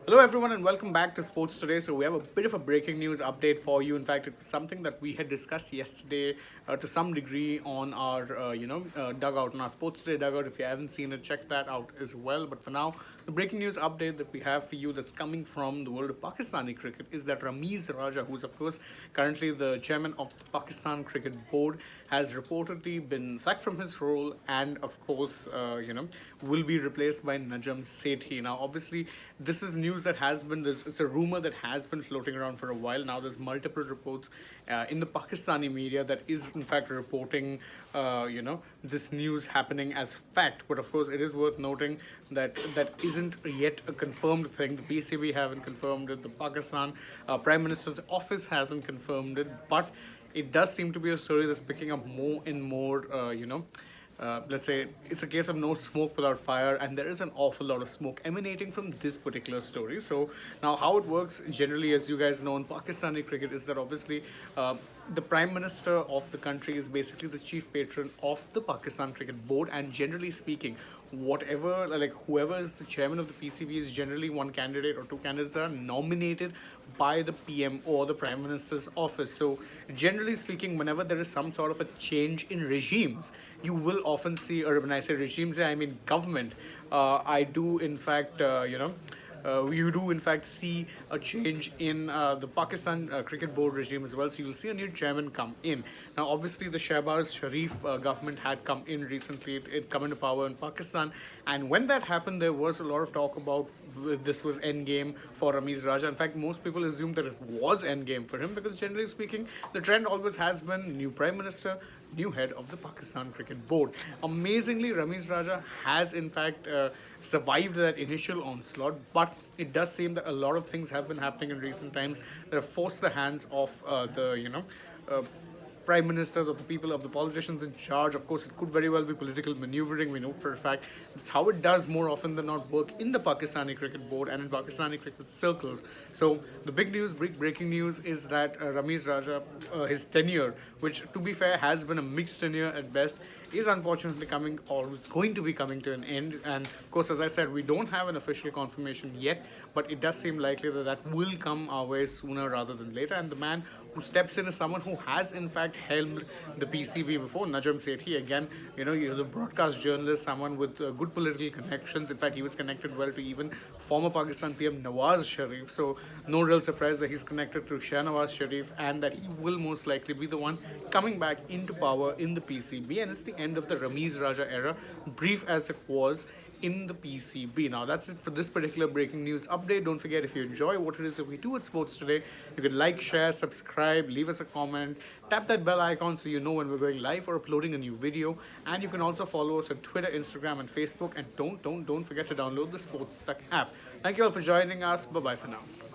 Hello, everyone, and welcome back to Sports Today. So we have a bit of a breaking news update for you. In fact, it's something that we had discussed yesterday to some degree on our, dugout, on our Sports Today dugout. If you haven't seen it, check that out as well. But for now, the breaking news update that we have for you that's coming from the world of Pakistani cricket is that Ramiz Raja, who's of course currently the chairman of the Pakistan Cricket Board, has reportedly been sacked from his role and, of course, will be replaced by Najam Sethi. Now, obviously, this is news that has been it's a rumor that has been floating around for a while now. There's multiple reports in the Pakistani media that is in fact reporting this news happening as fact, but of course it is worth noting that that isn't yet a confirmed thing. The PCB haven't confirmed it, the Pakistan Prime Minister's office hasn't confirmed it, but it does seem to be a story that's picking up more and more let's say it's a case of no smoke without fire, and there is an awful lot of smoke emanating from this particular story. So now how it works generally, as you guys know, in Pakistani cricket is that obviously the Prime Minister of the country is basically the chief patron of the Pakistan Cricket Board, and generally speaking, whoever is the chairman of the PCB is generally one candidate or two candidates that are nominated by the PM or the Prime Minister's office. So generally speaking, whenever there is some sort of a change in regimes, you will often see, or when I say regimes, I mean government. I do in fact you do in fact see a change in the Pakistan Cricket Board regime as well. So you'll see a new chairman come in. Now, obviously, the Shehbaz Sharif government had come in recently. It come into power in Pakistan, and when that happened, there was a lot of talk about this was endgame for Ramiz Raja. In fact, most people assumed that it was endgame for him because, generally speaking, the trend always has been new prime minister, new head of the Pakistan Cricket Board. Amazingly, Ramiz Raja has in fact survived that initial onslaught, but it does seem that a lot of things have been happening in recent times that have forced the hands of prime ministers, of the people, of the politicians in charge. Of course, it could very well be political maneuvering. We know for a fact it's how it does more often than not work in the Pakistani Cricket Board and in Pakistani cricket circles. So the big news, breaking news, is that Ramiz Raja, his tenure, which to be fair has been a mixed tenure at best, is unfortunately coming, or it's going to be coming to an end. And of course, as I said, we don't have an official confirmation yet, but it does seem likely that that will come our way sooner rather than later. And the man who steps in is someone who has in fact helmed the PCB before, Najam Sethi. Again, he's a broadcast journalist, someone with good political connections. In fact, he was connected well to even former Pakistan PM Nawaz Sharif. So no real surprise that he's connected to Nawaz Sharif, and that he will most likely be the one coming back into power in the PCB. And it's the end of the Ramiz Raja era, brief as it was in the PCB. Now, that's it for this particular breaking news update. Don't forget, if you enjoy what it is that we do at Sports Today, you can like, share, subscribe, leave us a comment, tap that bell icon so you know when we're going live or uploading a new video. And you can also follow us on Twitter, Instagram, and Facebook. And don't forget to download the SportsTuck app. Thank you all for joining us. Bye bye for now.